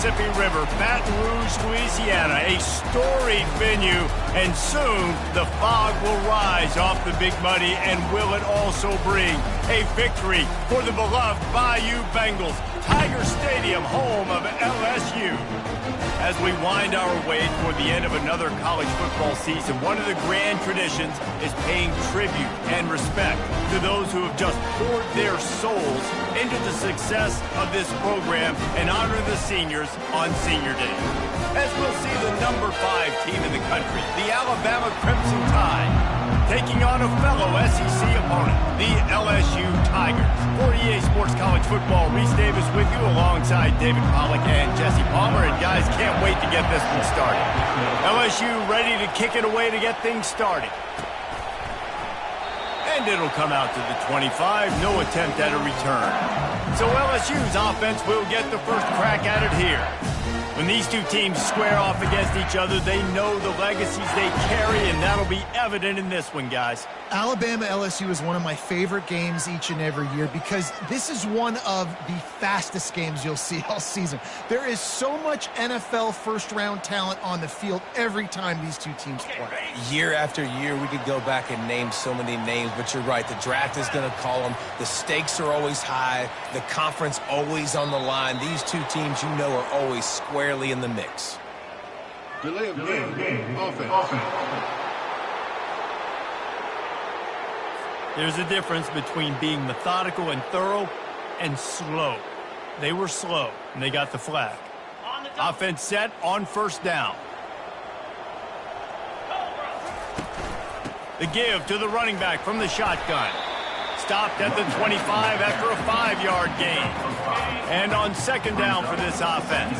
Mississippi River, Baton Rouge, Louisiana, a storied venue, and soon the fog will rise off the Big Muddy, and will it also bring a victory for the beloved Bayou Bengals, Tiger Stadium, home of LSU. As we wind our way toward the end of another college football season, one of the grand traditions is paying tribute and respect to those who have just poured their souls into the success of this program and honor the seniors on Senior Day. As we'll see the number 5 team in the country, the Alabama Crimson Tide, taking on a fellow SEC opponent, the LSU Tigers. For EA Sports College Football, Reese Davis with you alongside David Pollack and Jesse Palmer. And guys, can't wait to get this one started. LSU ready to kick it away to get things started. And it'll come out to the 25, no attempt at a return. So LSU's offense will get the first crack at it here. When these two teams square off against each other, they know the legacies they carry, and that'll be evident in this one, guys. Alabama-LSU is one of my favorite games each and every year because this is one of the fastest games you'll see all season. There is so much NFL first-round talent on the field every time these two teams play. Year after year, we could go back and name so many names, but you're right. The draft is going to call them. The stakes are always high. The conference always on the line. These two teams, you know, are always squarely in the mix. Delay of game. Offense. There's a difference between being methodical and thorough and slow. They were slow, and they got the flag. Offense set on first down. The give to the running back from the shotgun. Stopped at the 25 after a 5-yard gain. And on second down for this offense.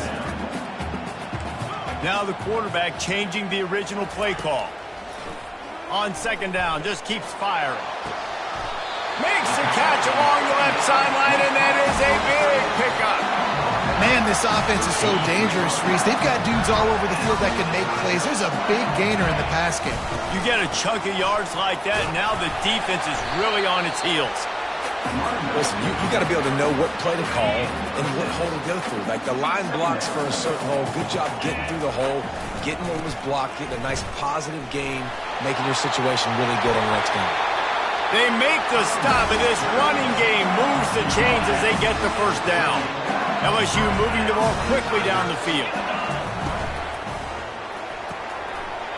Now the quarterback changing the original play call. On second down, just keeps firing. Makes the catch along the left sideline, and that is a big pickup. Man, this offense is so dangerous, Reese. They've got dudes all over the field that can make plays. There's a big gainer in the pass game. You get a chunk of yards like that, and now the defense is really on its heels. Listen, you got to be able to know what play to call and what hole to go through. Like the line blocks for a certain hole. Good job getting through the hole, getting what was blocked, getting a nice positive gain, making your situation really good on the next game. They make the stop, and this running game moves the chains as they get the first down. LSU moving the ball quickly down the field.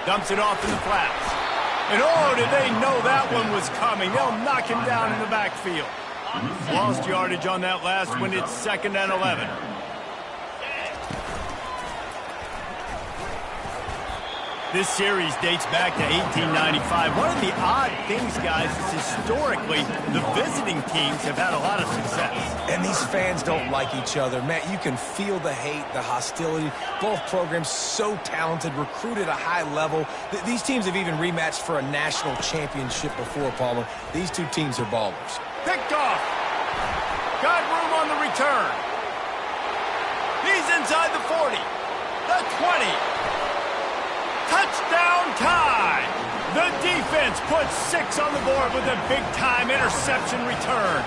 Dumps it off in the flats. And oh, did they know that one was coming. They'll knock him down in the backfield. Lost yardage on that last one. It's 2nd and 11. This series dates back to 1895. One of the odd things, guys, is historically the visiting teams have had a lot of success. And these fans don't like each other. Man, you can feel the hate, the hostility. Both programs so talented, recruited at a high level. These teams have even rematched for a national championship before, Palmer. These two teams are ballers. Picked off. Got room on the return. He's inside the 40. The 20. Touchdown time! The defense puts 6 on the board with a big-time interception return.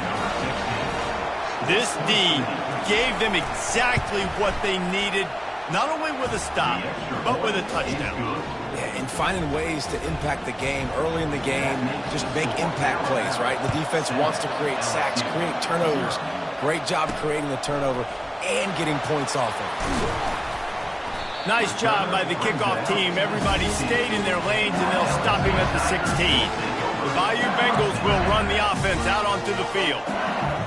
This D gave them exactly what they needed, not only with a stop, but with a touchdown. Yeah, and finding ways to impact the game early in the game, just make impact plays, right? The defense wants to create sacks, create turnovers. Great job creating the turnover and getting points off it. Nice job by the kickoff team. Everybody stayed in their lanes, and they'll stop him at the 16. The Bayou Bengals will run the offense out onto the field.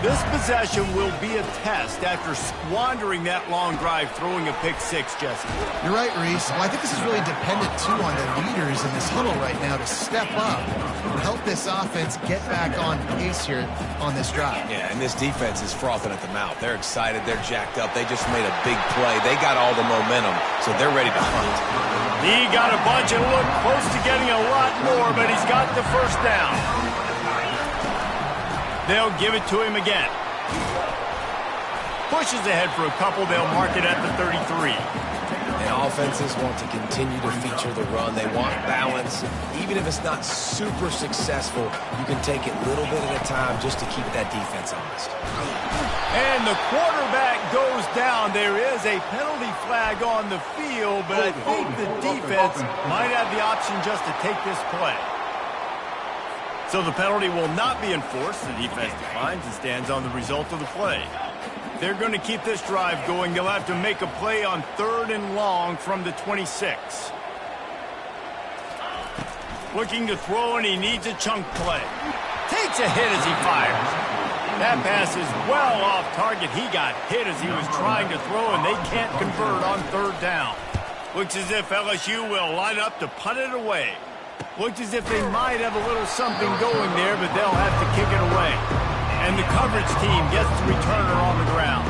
This possession will be a test after squandering that long drive, throwing a pick-6, Jesse. You're right, Reese. Well, I think this is really dependent, too, on the leaders in this huddle right now to step up and help this offense get back on pace here on this drive. Yeah, and this defense is frothing at the mouth. They're excited. They're jacked up. They just made a big play. They got all the momentum, so they're ready to hunt. He got a bunch and looked close to getting a lot more, but he's got the first down. They'll give it to him again. Pushes ahead for a couple. They'll mark it at the 33. And offenses want to continue to feature the run. They want balance. Even if it's not super successful, you can take it little bit at a time just to keep that defense honest. And the quarterback goes down. There is a penalty flag on the field, but I think the defense might have the option just to take this play. So the penalty will not be enforced. The defense declines and stands on the result of the play. They're going to keep this drive going. They'll have to make a play on 3rd and long from the 26. Looking to throw, and he needs a chunk play. Takes a hit as he fires. That pass is well off target. He got hit as he was trying to throw, and they can't convert on 3rd down. Looks as if LSU will line up to punt it away. Looks as if they might have a little something going there, but they'll have to kick it away. And the coverage team gets the returner on the ground.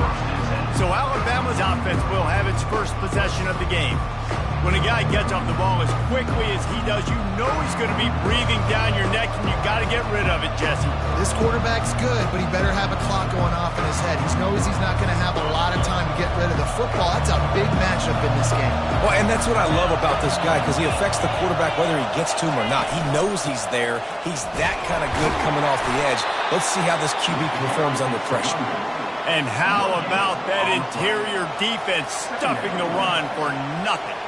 So Alabama's offense will have its first possession of the game. When a guy gets off the ball as quickly as he does, you know he's going to be breathing down your neck, and you got to get rid of it, Jesse. This quarterback's good, but he better have a clock going off in his head. He knows he's not going to have a lot of time to get rid of the football. That's a big matchup in this game. Well, and that's what I love about this guy, because he affects the quarterback whether he gets to him or not. He knows he's there. He's that kind of good coming off the edge. Let's see how this QB performs under pressure. And how about that interior defense stuffing the run for nothing?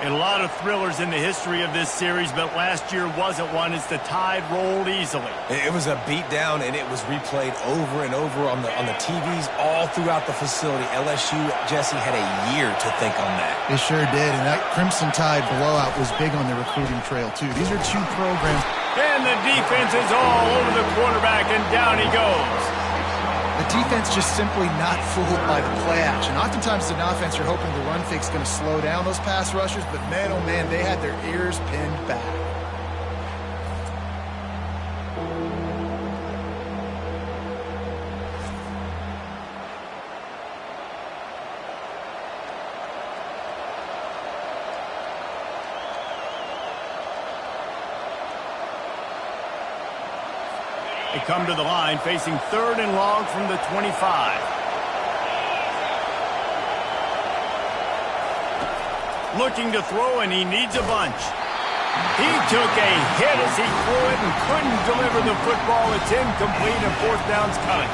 A lot of thrillers in the history of this series, but last year wasn't one as the Tide rolled easily. It was a beatdown, and it was replayed over and over on the TVs all throughout the facility. LSU, Jesse, had a year to think on that. They sure did, and that Crimson Tide blowout was big on the recruiting trail, too. These are two programs. And the defense is all over the quarterback, and down he goes. The defense just simply not fooled by the play action. Oftentimes, an offense, you're hoping the run fake's going to slow down those pass rushers, but man, oh man, they had their ears pinned back. They come to the line facing 3rd and long from the 25. Looking to throw, and he needs a bunch. He took a hit as he threw it and couldn't deliver the football. It's incomplete, and 4th down's coming.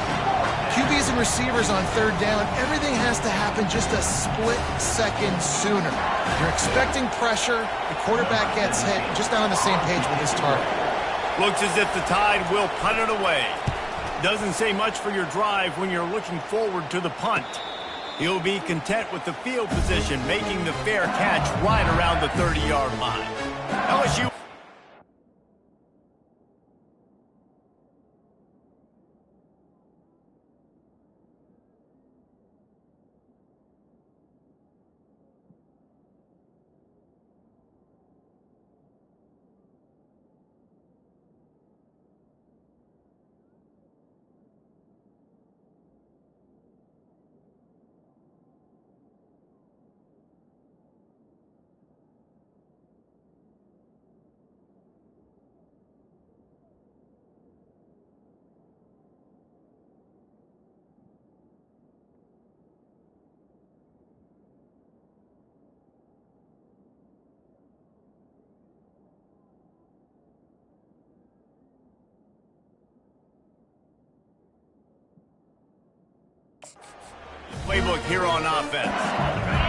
QBs and receivers on 3rd down, everything has to happen just a split second sooner. You're expecting pressure, the quarterback gets hit, just not on the same page with his target. Looks as if the Tide will punt it away. Doesn't say much for your drive when you're looking forward to the punt. He'll be content with the field position, making the fair catch right around the 30-yard line. LSU. Playbook here on offense.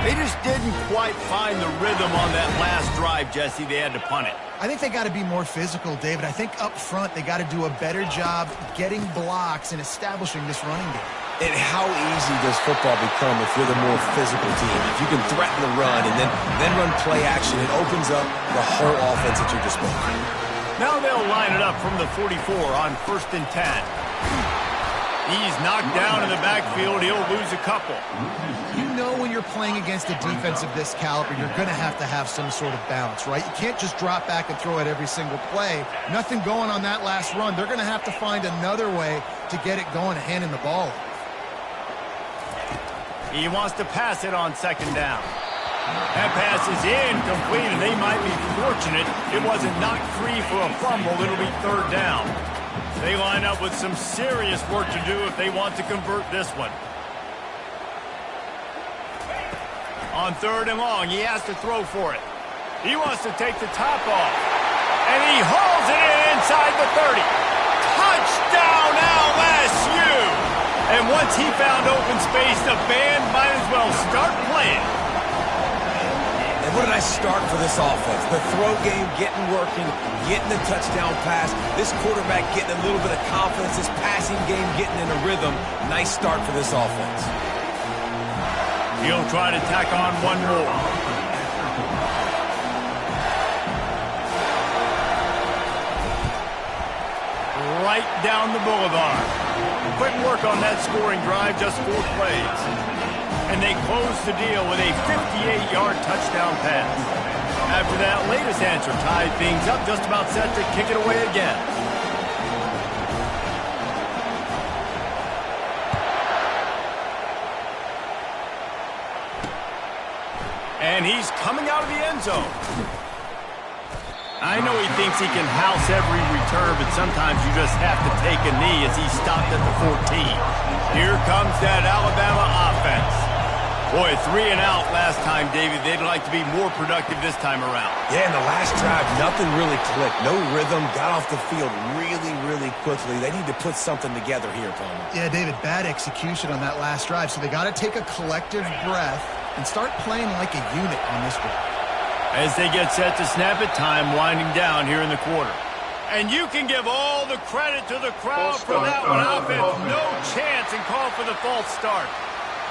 They just didn't quite find the rhythm on that last drive, Jesse. They had to punt it. I think they got to be more physical, David. I think up front they got to do a better job getting blocks and establishing this running game. And how easy does football become if you're the more physical team? If you can threaten the run and then run play action, it opens up the whole offense at your disposal. Now they'll line it up from the 44 on 1st and 10. He's knocked down in the backfield. He'll lose a couple. You know when you're playing against a defense of this caliber, you're going to have some sort of balance, right? You can't just drop back and throw it every single play. Nothing going on that last run. They're going to have to find another way to get it going and handing the ball off. He wants to pass it on 2nd down. That pass is incomplete, and they might be fortunate it wasn't knocked free for a fumble. It'll be 3rd down. They line up with some serious work to do if they want to convert this one. On 3rd and long, he has to throw for it. He wants to take the top off. And he hauls it in inside the 30. Touchdown LSU! And once he found open space, the band might as well start playing. And what did I start for this offense? The throw game getting working, getting the touchdown pass. This quarterback getting a little bit of confidence. This passing game getting in a rhythm. Nice start for this offense. He'll try to tack on one more. Right down the boulevard. Quick work on that scoring drive, just 4 plays. And they close the deal with a 58-yard touchdown pass. After that latest answer tied things up, just about set to kick it away again. And he's coming out of the end zone. I know he thinks he can house every return, but sometimes you just have to take a knee as he stopped at the 14. Here comes that Alabama offense. Boy, 3 and out last time, David. They'd like to be more productive this time around. Yeah, in the last drive, nothing really clicked. No rhythm, got off the field really quickly. They need to put something together here, Palmer. Yeah, David, bad execution on that last drive, so they got to take a collective breath and start playing like a unit on this one. As they get set to snap it, time winding down here in the quarter. And you can give all the credit to the crowd for that one. Offense, no chance, and call for the false start.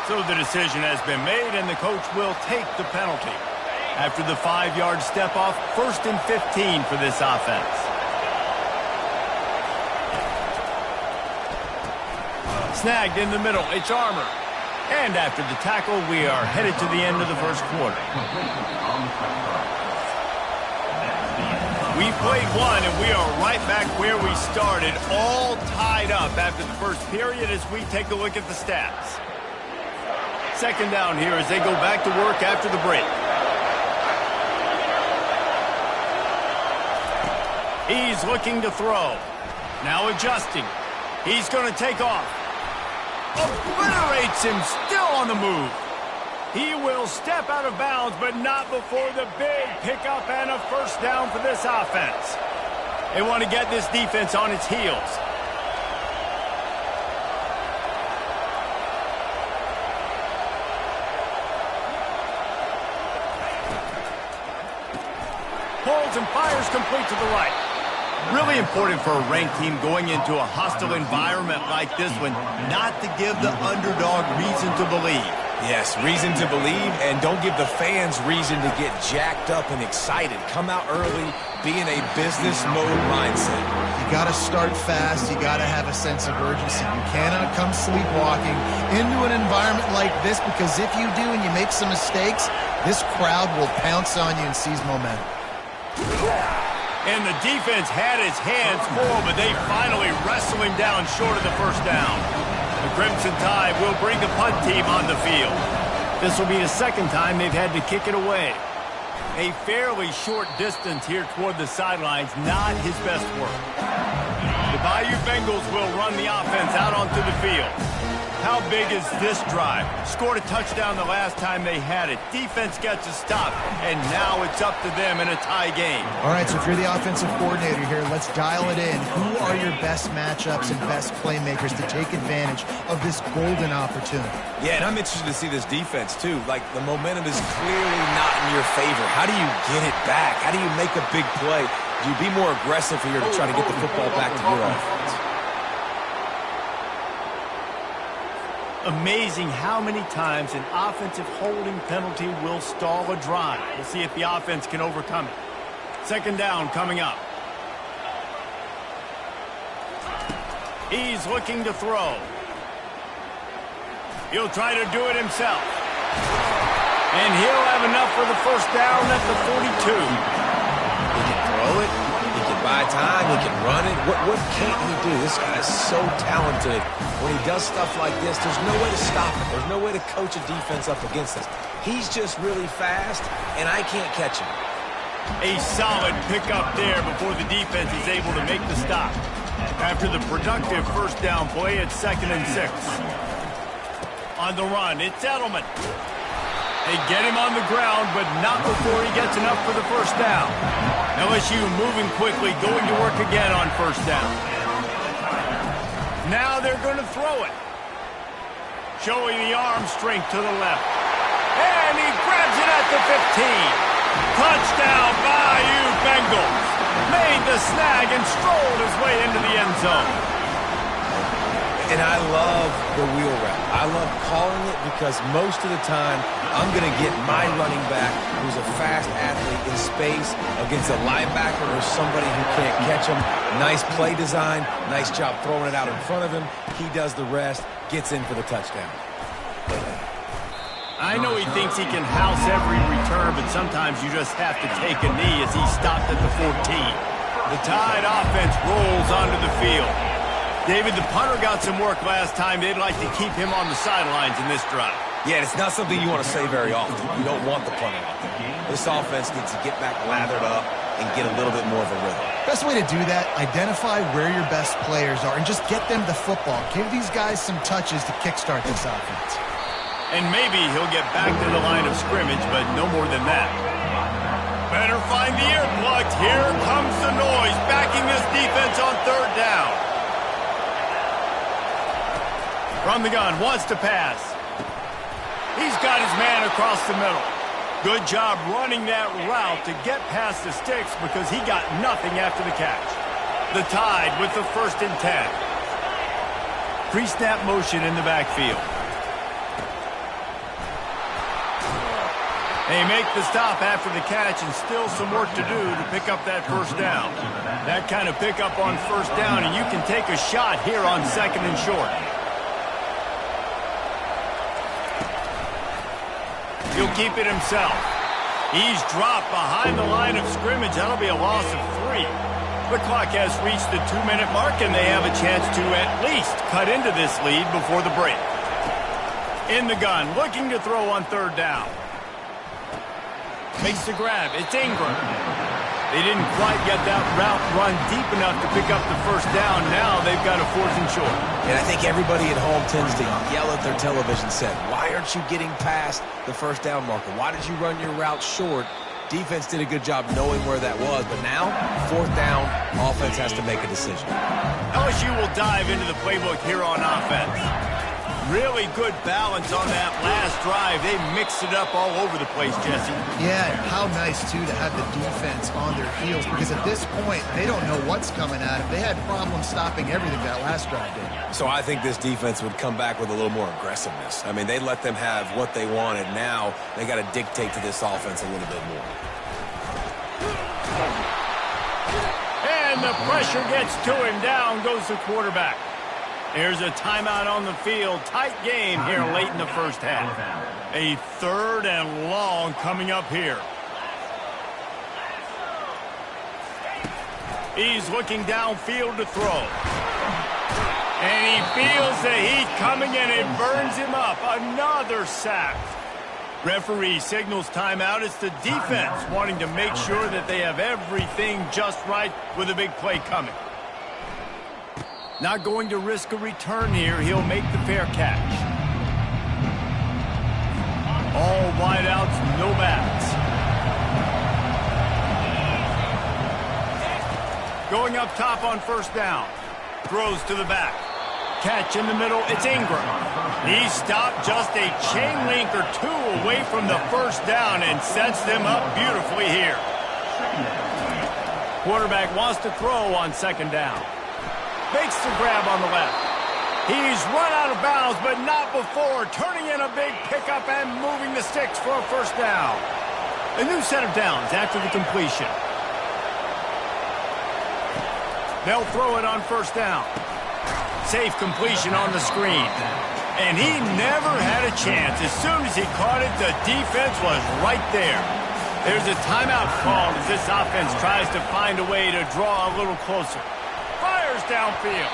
So the decision has been made, and the coach will take the penalty. After the 5-yard step off, 1st and 15 for this offense. Snagged in the middle, it's Armour. And after the tackle, we are headed to the end of the first quarter. We played one, and we are right back where we started, all tied up after the first period as we take a look at the stats. 2nd down here as they go back to work after the break. He's looking to throw. Now adjusting. He's going to take off. Obliterates him, still on the move. He will step out of bounds, but not before the big pickup and a 1st down for this offense. They want to get this defense on its heels. Pulls and fires complete to the right. Really important for a ranked team going into a hostile environment like this one, not to give the underdog reason to believe. Yes, reason to believe, and don't give the fans reason to get jacked up and excited. Come out early, be in a business mode mindset. You got to start fast. You got to have a sense of urgency. You cannot come sleepwalking into an environment like this, because if you do and you make some mistakes, this crowd will pounce on you and seize momentum. And the defense had its hands full, but they finally wrestle him down short of the 1st down. The Crimson Tide will bring the punt team on the field. This will be the 2nd time they've had to kick it away. A fairly short distance here toward the sidelines, not his best work. The Bayou Bengals will run the offense out onto the field. How big is this drive? Scored a touchdown the last time they had it. Defense gets a stop, and now it's up to them in a tie game. All right, so if you're the offensive coordinator here, let's dial it in. Who are your best matchups and best playmakers to take advantage of this golden opportunity? Yeah, and I'm interested to see this defense, too. Like, the momentum is clearly not in your favor. How do you get it back? How do you make a big play? Do you be more aggressive here to try to get the football back to your offense? Amazing how many times an offensive holding penalty will stall a drive. We'll see if the offense can overcome it. 2nd down coming up. He's looking to throw. He'll try to do it himself. And he'll have enough for the 1st down at the 42. He can throw it. He can buy time. He can run it. What can't he do? This guy is so talented. When he does stuff like this, there's no way to stop it. There's no way to coach a defense up against this. He's just really fast, and I can't catch him. A solid pickup there before the defense is able to make the stop. After the productive 1st down play, it's 2nd and 6. On the run, it's Edelman. They get him on the ground, but not before he gets enough for the first down. LSU moving quickly, going to work again on first down. Now they're going to throw it. Showing the arm strength to the left. And he grabs it at the 15. Touchdown, Bayou Bengals. Made the snag and strolled his way into the end zone. And I love the wheel route. I love calling it because most of the time I'm going to get my running back, who's a fast athlete, in space against a linebacker or somebody who can't catch him. Nice play design, nice job throwing it out in front of him. He does the rest, gets in for the touchdown. I know he thinks he can house every return, but sometimes you just have to take a knee as he stopped at the 14. The Tide offense rolls onto the field. David, the punter got some work last time. They'd like to keep him on the sidelines in this drive. Yeah, it's not something you want to say very often. You don't want the punter out there. This offense needs to get back lathered up and get a little bit more of a rhythm. Best way to do that, identify where your best players are and just get them the football. Give these guys some touches to kickstart this offense. And maybe he'll get back to the line of scrimmage, but no more than that. Better find the earplugs. Here comes the noise, backing this defense on third down. From the gun, wants to pass. He's got his man across the middle. Good job running that route to get past the sticks because he got nothing after the catch. The Tide with the 1st and 10. Pre-snap motion in the backfield. They make the stop after the catch and still some work to do to pick up that first down. That kind of pickup on first down, and you can take a shot here on 2nd and short. He'll keep it himself. He's dropped behind the line of scrimmage. That'll be a loss of 3. The clock has reached the 2-minute mark, and they have a chance to at least cut into this lead before the break. In the gun, looking to throw on third down. Makes the grab. It's Ingram. They didn't quite get that route run deep enough to pick up the first down. Now they've got a 4th and short. And I think everybody at home tends to yell at their television set, why aren't you getting past the first down marker? Why did you run your route short? Defense did a good job knowing where that was, but now, 4th down, offense has to make a decision. LSU will dive into the playbook here on offense. Really good balance on that last drive. They mixed it up all over the place, Jesse. Yeah, how nice, too, to have the defense on their heels because at this point, they don't know what's coming at them. They had problems stopping everything that last drive did. So I think this defense would come back with a little more aggressiveness. I mean, they let them have what they wanted. Now they got to dictate to this offense a little bit more. And the pressure gets to him. Down goes the quarterback. Here's a timeout on the field. Tight game here late in the first half. A 3rd and long coming up here. He's looking downfield to throw. And he feels the heat coming and it burns him up. Another sack. Referee signals timeout. It's the defense wanting to make sure that they have everything just right with a big play coming. Not going to risk a return here. He'll make the fair catch. All wideouts, no backs. Going up top on first down. Throws to the back. Catch in the middle. It's Ingram. He stopped just a chain link or 2 away from the first down and sets them up beautifully here. Quarterback wants to throw on 2nd down. Makes the grab on the left. He's run out of bounds, but not before turning in a big pickup and moving the sticks for a first down. A new set of downs after the completion. They'll throw it on first down. Safe completion on the screen. And he never had a chance. As soon as he caught it, the defense was right there. There's a timeout called as this offense tries to find a way to draw a little closer. Fires downfield.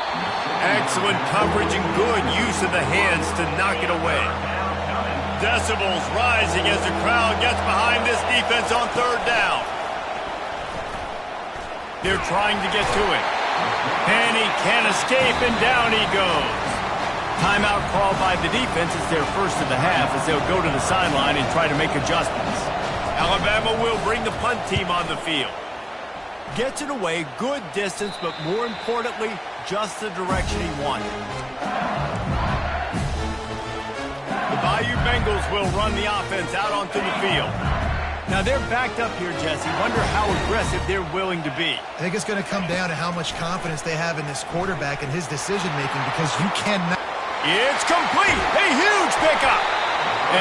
Excellent coverage and good use of the hands to knock it away. Decibels rising as the crowd gets behind this defense on third down. They're trying to get to it. And he can't escape, and down he goes. Timeout called by the defense. It's their first of the half as they'll go to the sideline and try to make adjustments. Alabama will bring the punt team on the field. Gets it away, good distance, but more importantly, just the direction he wanted. The Bayou Bengals will run the offense out onto the field. Now they're backed up here, Jesse. Wonder how aggressive they're willing to be. I think it's going to come down to how much confidence they have in this quarterback and his decision-making, because you cannot... It's complete! A huge pickup!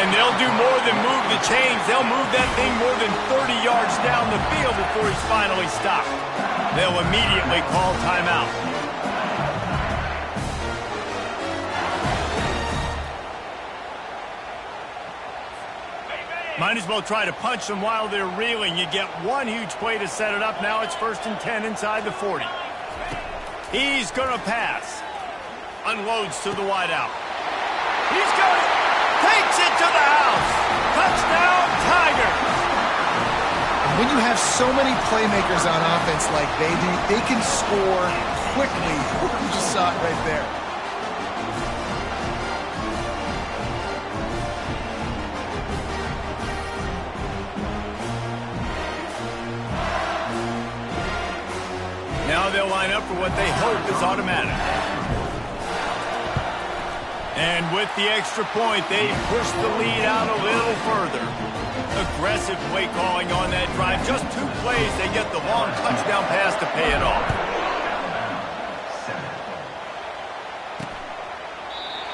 And they'll do more than move the chains. They'll move that thing more than 30 yards down the field before he's finally stopped. They'll immediately call timeout. Might as well try to punch them while they're reeling. You get one huge play to set it up. Now it's 1st and 10 inside the 40. He's going to pass. Unloads to the wideout. He's got it. Takes it to the house. Touchdown, Tigers. When you have so many playmakers on offense like they do, they can score quickly. You just saw it right there. Now they'll line up for what they hope is automatic. And with the extra point, they push the lead out a little further. Aggressive play calling on that drive. Just 2 plays, they get the long touchdown pass to pay it off.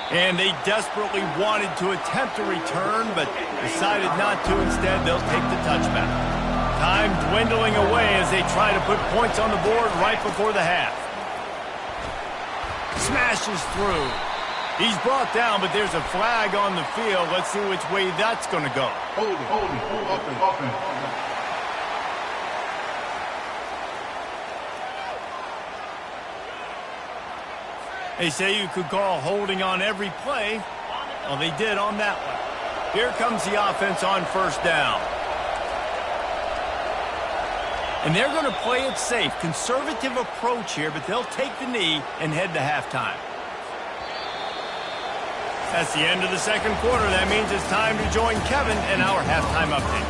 And they desperately wanted to attempt a return, but decided not to. Instead, they'll take the touchback. Time dwindling away as they try to put points on the board right before the half. Smashes through. He's brought down, but there's a flag on the field. Let's see which way that's going to go. Hold it. Offense. They say you could call holding on every play. Well, they did on that one. Here comes the offense on 1st down. And they're going to play it safe. Conservative approach here, but they'll take the knee and head to halftime. That's the end of the 2nd quarter. That means it's time to join Kevin in our halftime update.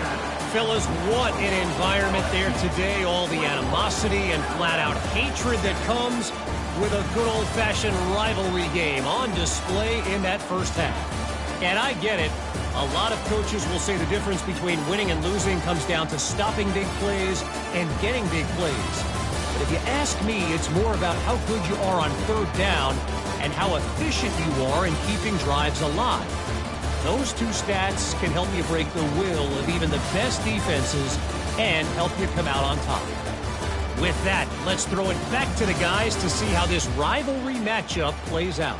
Fellas, what an environment there today. All the animosity and flat-out hatred that comes with a good old-fashioned rivalry game on display in that first half. And I get it. A lot of coaches will say the difference between winning and losing comes down to stopping big plays and getting big plays. But if you ask me, it's more about how good you are on 3rd down and how efficient you are in keeping drives alive. Those 2 stats can help you break the will of even the best defenses and help you come out on top. With that, let's throw it back to the guys to see how this rivalry matchup plays out.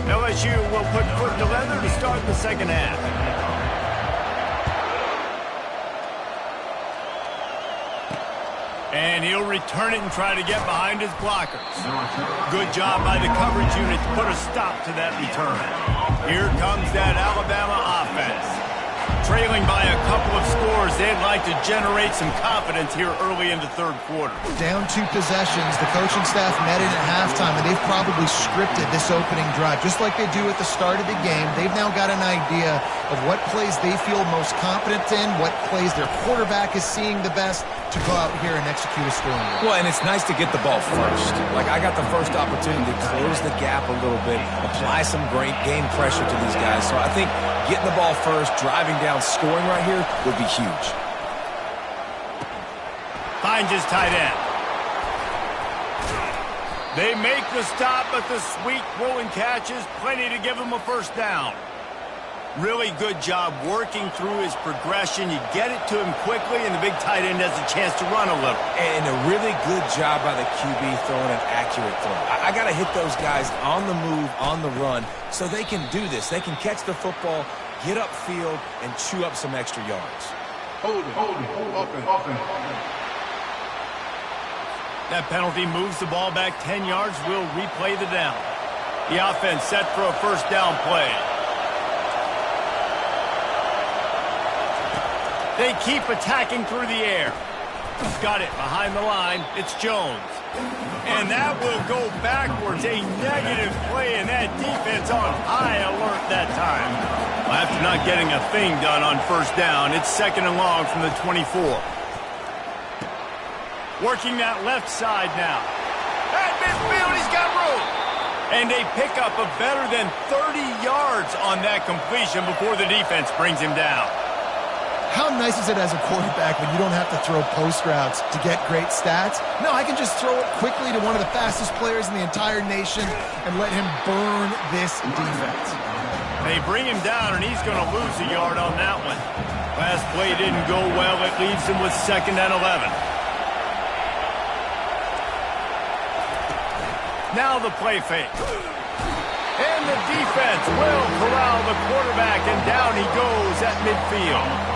LSU will put foot to leather to start the 2nd half. And he'll return it and try to get behind his blockers. Good job by the coverage unit to put a stop to that return. Here comes that Alabama offense. Trailing by a couple of scores, they'd like to generate some confidence here early in the 3rd quarter. Down 2 possessions, the coaching staff met in at halftime, and they've probably scripted this opening drive. Just like they do at the start of the game, they've now got an idea of what plays they feel most confident in, what plays their quarterback is seeing the best to go out here and execute a scoring drive. Well, and it's nice to get the ball first. Like, I got the first opportunity to close the gap a little bit, apply some great game pressure to these guys. So I think getting the ball first, driving down, scoring right here would be huge. Finds his tight end. They make the stop, but the sweet throw and catch is plenty to give him a 1st down. Really good job working through his progression. You get it to him quickly, and the big tight end has a chance to run a little. And a really good job by the QB throwing an accurate throw. I got to hit those guys on the move, on the run, so they can do this. They can catch the football, get upfield, and chew up some extra yards. Hold it. Offense. That penalty moves the ball back 10 yards. We'll replay the down. The offense set for a first down play. They keep attacking through the air. Got it behind the line. It's Jones. And that will go backwards. A negative play, and that defense on high alert that time. After not getting a thing done on first down, it's 2nd and long from the 24. Working that left side now. At midfield, he's got room. And they pick up a better than 30 yards on that completion before the defense brings him down. How nice is it as a quarterback when you don't have to throw post routes to get great stats? No, I can just throw it quickly to one of the fastest players in the entire nation and let him burn this defense. They bring him down, and he's going to lose a yard on that one. Last play didn't go well. It leaves him with 2nd and 11. Now the play fake. And the defense will corral the quarterback, and down he goes at midfield.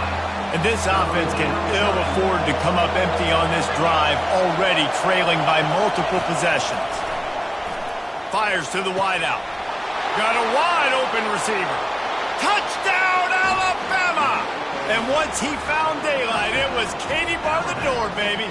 And this offense can ill afford to come up empty on this drive, already trailing by multiple possessions. Fires to the wideout. Got a wide open receiver. Touchdown, Alabama! And once he found daylight, it was Katie bar the door, baby.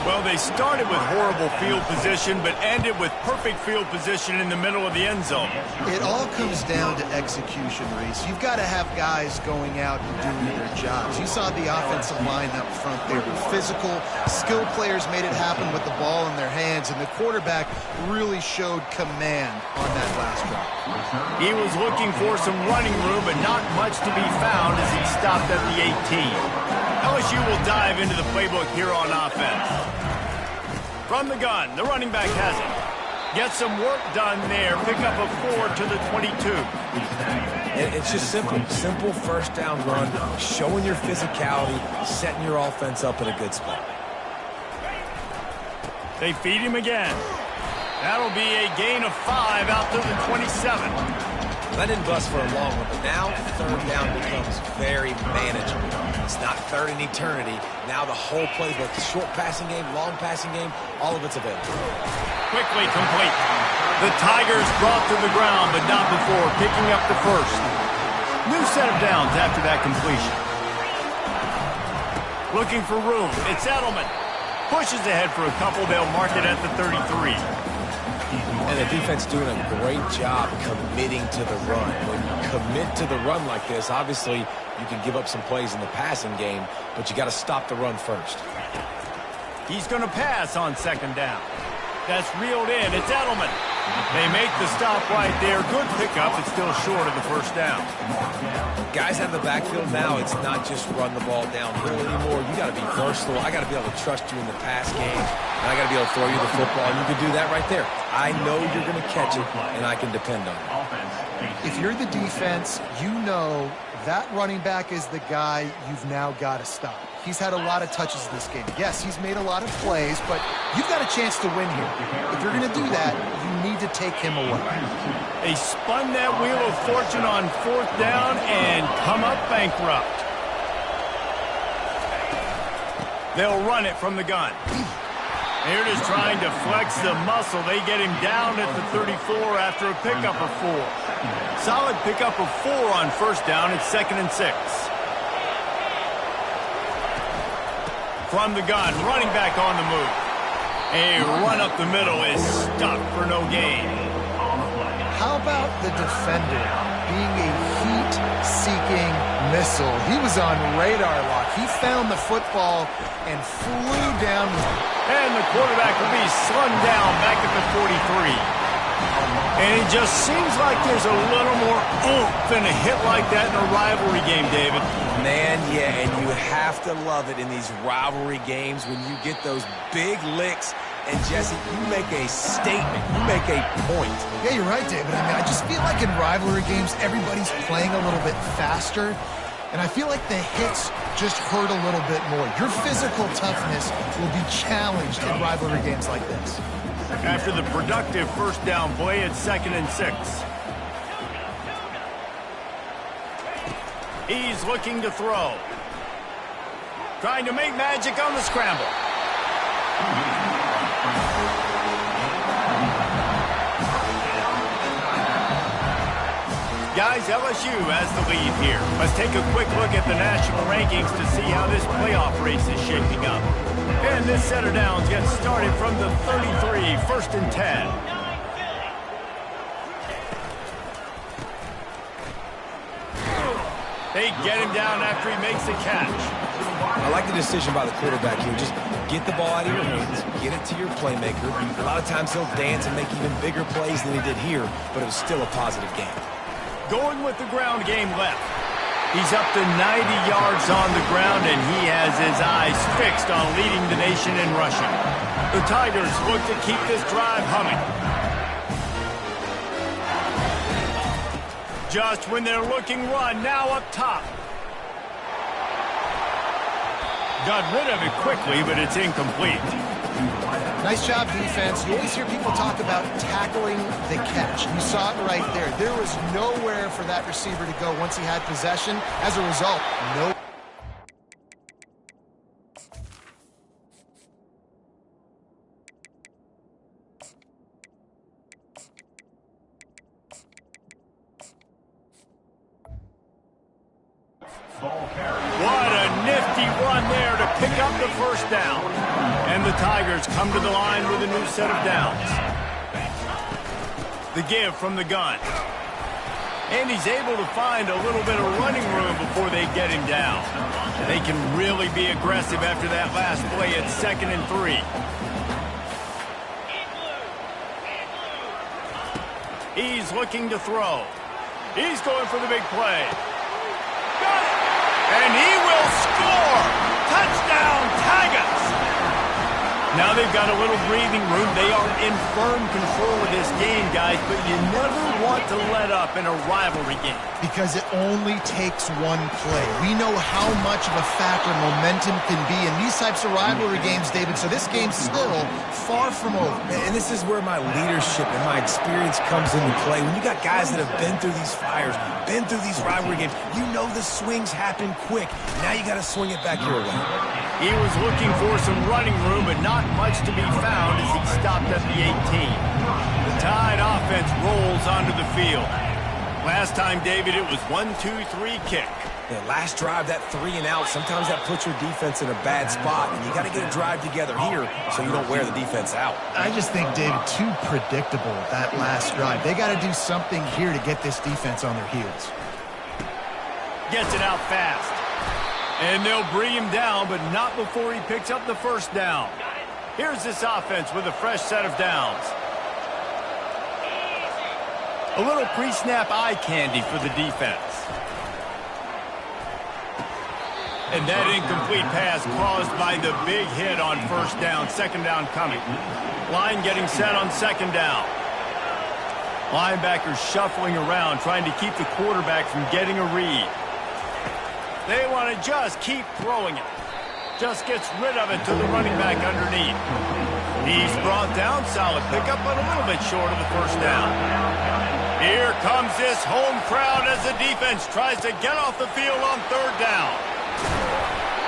Well, they started with horrible field position, but ended with perfect field position in the middle of the end zone. It all comes down to execution, Reese. You've got to have guys going out and doing their jobs. You saw the offensive line up front. They were physical. Skilled players made it happen with the ball in their hands, and the quarterback really showed command on that last drive. He was looking for some running room, but not much to be found as he stopped at the 18. LSU will dive into the playbook here on offense. From the gun, the running back has it. Get some work done there. Pick up a 4 to the 22. It's just simple. Simple first down run, showing your physicality, setting your offense up in a good spot. They feed him again. That'll be a gain of 5 out to the 27. That didn't bust for a long one, but now 3rd down becomes very manageable. It's not 3rd in eternity. Now the whole playbook, the short passing game, long passing game, all of it's available. Quickly complete. The Tigers brought to the ground, but not before picking up the first. New set of downs after that completion. Looking for room. It's Edelman. Pushes ahead for a couple. They'll mark it at the 33. And the defense doing a great job committing to the run. When you commit to the run like this, obviously you can give up some plays in the passing game, but you got to stop the run first. He's going to pass on 2nd down. That's reeled in. It's Edelman. They make the stop right there. Good pickup. It's still short of the first down. Guys out of the backfield now, it's not just run the ball downhill anymore. You got to be versatile. I got to be able to trust you in the pass game, and I got to be able to throw you the football, and you can do that right there. I know you're going to catch it, and I can depend on it. If you're the defense, you know that running back is the guy you've now got to stop. He's had a lot of touches in this game. Yes, he's made a lot of plays, but you've got a chance to win here. If you're going to do that, you need to take him away. They spun that wheel of fortune on 4th down and come up bankrupt. They'll run it from the gun. They're just trying to flex the muscle. They get him down at the 34 after a pickup of 4. Solid pickup of 4 on first down. It's 2nd and 6. From the gun, running back on the move. A run up the middle is stuck for no gain. How about the defender being a heat-seeking missile? He was on radar lock. He found the football and flew down. And the quarterback will be slung down back at the 43. And it just seems like there's a little more oomph in a hit like that in a rivalry game, David. Man, yeah, and you have to love it in these rivalry games when you get those big licks. And, Jesse, you make a statement. You make a point. Yeah, you're right, David. I mean, I just feel like in rivalry games, everybody's playing a little bit faster. And I feel like the hits just hurt a little bit more. Your physical toughness will be challenged in rivalry games like this. After the productive first down play, it's 2nd and 6. He's looking to throw. Trying to make magic on the scramble. Guys, LSU has the lead here. Let's take a quick look at the national rankings to see how this playoff race is shaping up. And this set of downs gets started from the 33, 1st and 10. They get him down after he makes the catch. I like the decision by the quarterback here. Just get the ball out of your hands, get it to your playmaker. A lot of times he'll dance and make even bigger plays than he did here, but it was still a positive game. Going with the ground game left. He's up to 90 yards on the ground, and he has his eyes fixed on leading the nation in rushing. The Tigers look to keep this drive humming. Just when they're looking run, now up top. Got rid of it quickly, but it's incomplete. Nice job, defense. You always hear people talk about tackling the catch. You saw it right there. There was nowhere for that receiver to go once he had possession. As a result, no. What a nifty run there to pick up the first down. And the Tigers come to the line with a new set of downs. The give from the gun. And he's able to find a little bit of running room before they get him down. They can really be aggressive after that last play at 2nd and 3. He's looking to throw. He's going for the big play. Got it! And he will score! Touchdown, Tigers! Now they've got a little breathing room. They are in firm control of this game, guys, but you never want to let up in a rivalry game. Because it only takes one play. We know how much of a factor momentum can be in these types of rivalry games, David, so this game's still far from over. And this is where my leadership and my experience comes into play. When you got guys that have been through these fires, been through these rivalry games, you know the swings happen quick. Now you got to swing it back your way. He was looking for some running room, but not much to be found as he stopped at the 18. The Tide offense rolls onto the field. Last time, David, it was 1-2-3 kick. Yeah, last drive, that 3 and out, sometimes that puts your defense in a bad spot, and you got to get a drive together here so you don't wear the defense out. I just think, David, too predictable that last drive. They got to do something here to get this defense on their heels. Gets it out fast. And they'll bring him down, but not before he picks up the first down. Here's this offense with a fresh set of downs. A little pre-snap eye candy for the defense. And that incomplete pass caused by the big hit on first down. 2nd down coming. Line getting set on 2nd down. Linebackers shuffling around, trying to keep the quarterback from getting a read. They want to just keep throwing it. Just gets rid of it to the running back underneath. He's brought down. Solid pickup, but a little bit short of the first down. Here comes this home crowd as the defense tries to get off the field on 3rd down.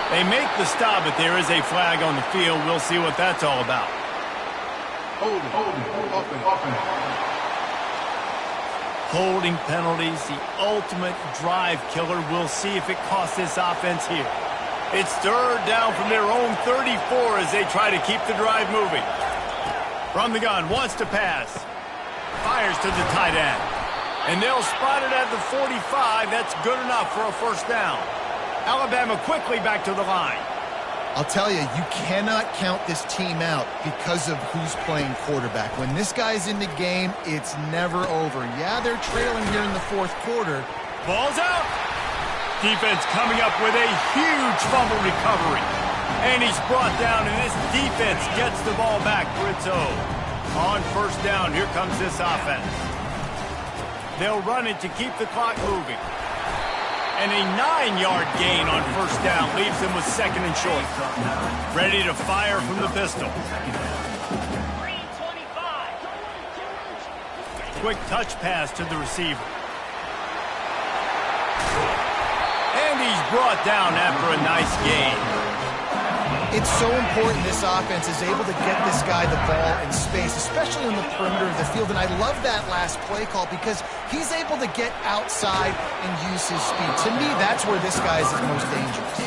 They make the stop, but there is a flag on the field. We'll see what that's all about. Holding penalties, the ultimate drive killer. We'll see if it costs this offense here. It's 3rd down from their own 34 as they try to keep the drive moving. From the gun, wants to pass. Fires to the tight end. And they'll spot it at the 45. That's good enough for a first down. Alabama quickly back to the line. I'll tell you, you cannot count this team out because of who's playing quarterback. When this guy's in the game, it's never over. Yeah, they're trailing here in the 4th quarter. Ball's out. Defense coming up with a huge fumble recovery. And he's brought down, and this defense gets the ball back for its own. On first down, here comes this offense. They'll run it to keep the clock moving. And a 9-yard gain on first down leaves them with 2nd and short. Ready to fire from the pistol. Quick touch pass to the receiver. And he's brought down after a nice gain. It's so important this offense is able to get this guy the ball in space, especially on the perimeter of the field. And I love that last play call because he's able to get outside and use his speed. To me, that's where this guy is his most dangerous.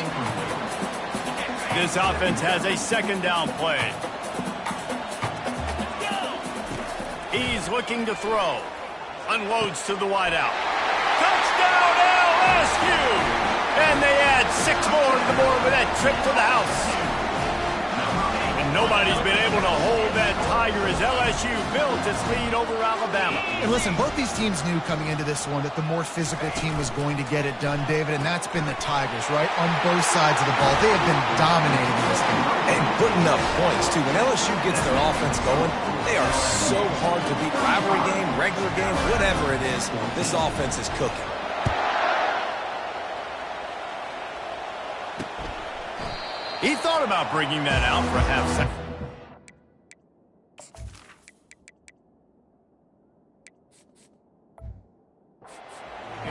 This offense has a second down play. He's looking to throw. Unloads to the wideout. Touchdown LSU! And they add 6 more to the board with that trip to the house. And nobody's been able to hold that Tiger as LSU built its lead over Alabama. And listen, both these teams knew coming into this one that the more physical team was going to get it done, David, and that's been the Tigers, right? On both sides of the ball. They have been dominating this game. And putting up points, too. When LSU gets their offense going, they are so hard to beat. Rivalry game, regular game, whatever it is, this offense is cooking. He thought about bringing that out for a half second.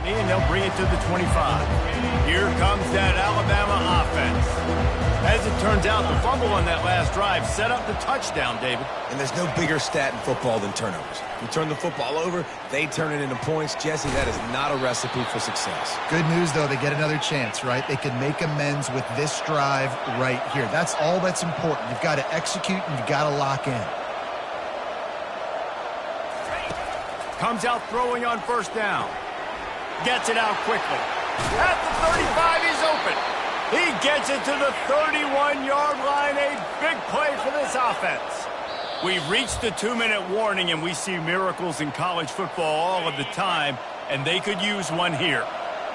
And they'll bring it to the 25. Here comes that Alabama offense. As it turns out, the fumble on that last drive set up the touchdown, David. And there's no bigger stat in football than turnovers. You turn the football over, they turn it into points. Jesse, that is not a recipe for success. Good news, though, they get another chance, right? They can make amends with this drive right here. That's all that's important. You've got to execute and you've got to lock in. Comes out throwing on first down. Gets it out quickly. At the 35, he's open. He gets it to the 31-yard line. A big play for this offense. We've reached the 2-minute warning, and we see miracles in college football all of the time, and they could use one here.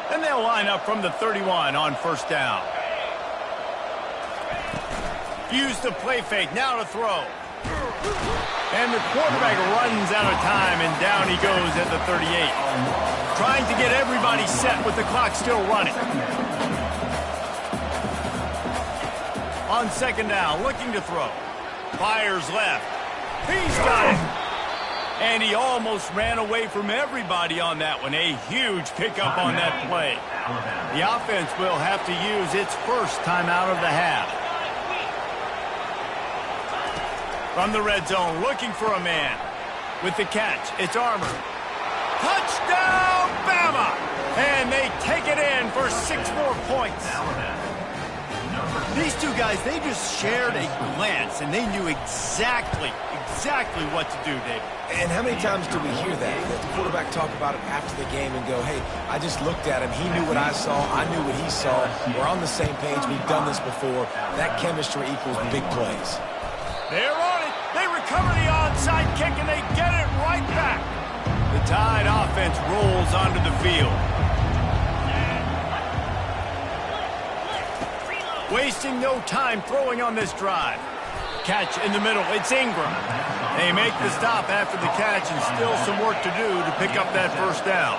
And they'll line up from the 31 on first down. Use the play fake, now to throw. And the quarterback runs out of time, and down he goes at the 38. Trying to get everybody set with the clock still running. On second down, looking to throw. Fires left. He's got it. And he almost ran away from everybody on that one. A huge pickup on that play. The offense will have to use its first timeout of the half. From the red zone, looking for a man. With the catch, it's Armour. Touchdown, Bama! And they take it in for 6 more points. These two guys, they just shared a glance, and they knew exactly what to do, David. And how many times do we hear that? The quarterback talk about it after the game and go, hey, I just looked at him. He knew what I saw. I knew what he saw. We're on the same page. We've done this before. That chemistry equals big plays. They're on it. They recover the onside kick, and they get it right back. The Tide offense rolls onto the field. Wasting no time throwing on this drive. Catch in the middle. It's Ingram. They make the stop after the catch and still some work to do to pick up that first down.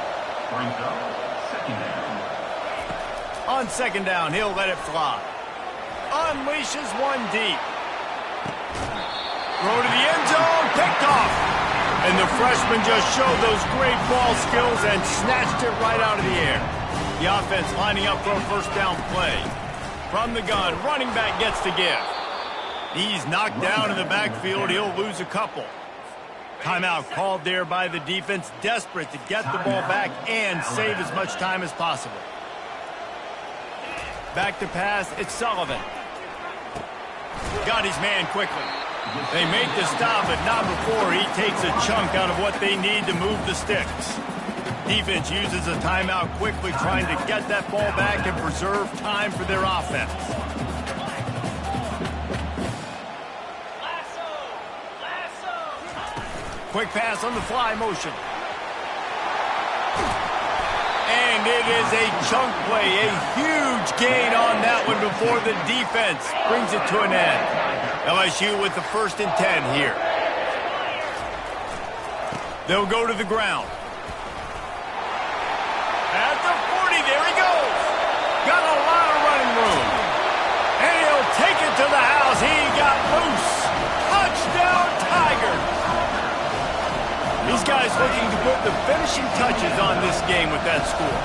On second down, he'll let it fly. Unleashes one deep. Throw to the end zone. Picked off. And the freshman just showed those great ball skills and snatched it right out of the air. The offense lining up for a first down play. From the gun, running back gets to give. He's knocked down in the backfield. He'll lose a couple. Timeout called there by the defense, desperate to get the ball back and save as much time as possible. Back to pass, it's Sullivan. Got his man quickly. They make the stop, but not before he takes a chunk out of what they need to move the sticks. Defense uses a timeout quickly, trying to get that ball back and preserve time for their offense. Quick pass on the fly motion. And it is a chunk play, a huge gain on that one before the defense brings it to an end. LSU with the 1st and 10 here. They'll go to the ground. At the 40, there he goes. Got a lot of running room. And he'll take it to the house. He got loose. Touchdown, Tigers. These guys looking to put the finishing touches on this game with that score.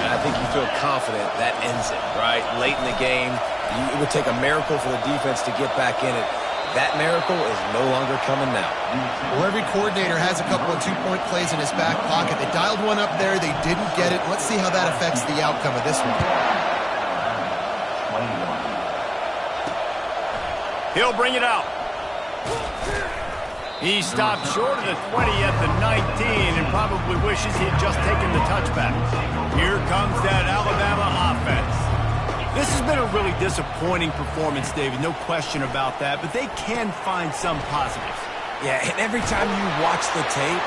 And I think you feel confident that ends it, right? Late in the game, it would take a miracle for the defense to get back in it. That miracle is no longer coming now. Well, every coordinator has a couple of two-point plays in his back pocket. They dialed one up there. They didn't get it. Let's see how that affects the outcome of this one. He'll bring it out. He stopped short of the 20 at the 19 and probably wishes he had just taken the touchback. Here comes that Alabama offense. This has been a really disappointing performance, David, no question about that, but they can find some positives. Yeah, and every time you watch the tape,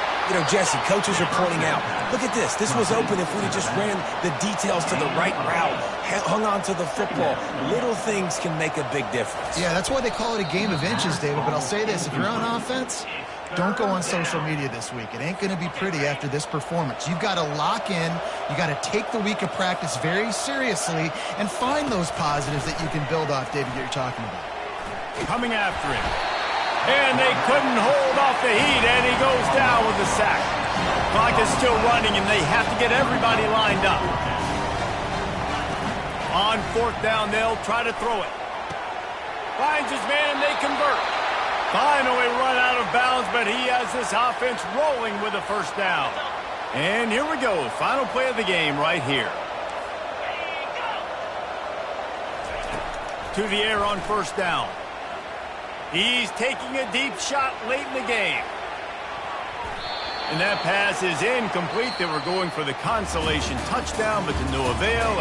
Jesse, coaches are pointing out, look at this. This was open if we'd have just ran the details to the right route, hung on to the football. Little things can make a big difference. Yeah, that's why they call it a game of inches, David, but I'll say this. If you're on offense, don't go on social media this week. It ain't going to be pretty after this performance. You've got to lock in. You got to take the week of practice very seriously and find those positives that you can build off, David, that you're talking about. Coming after him. And they couldn't hold off the heat, and he goes down with the sack. Clock is still running, and they have to get everybody lined up. On fourth down, they'll try to throw it. Finds his man, and they convert. Finally run out of bounds, but he has this offense rolling with a first down. And here we go. Final play of the game right here. To the air on first down. He's taking a deep shot late in the game. And that pass is incomplete. They were going for the consolation touchdown, but to no avail.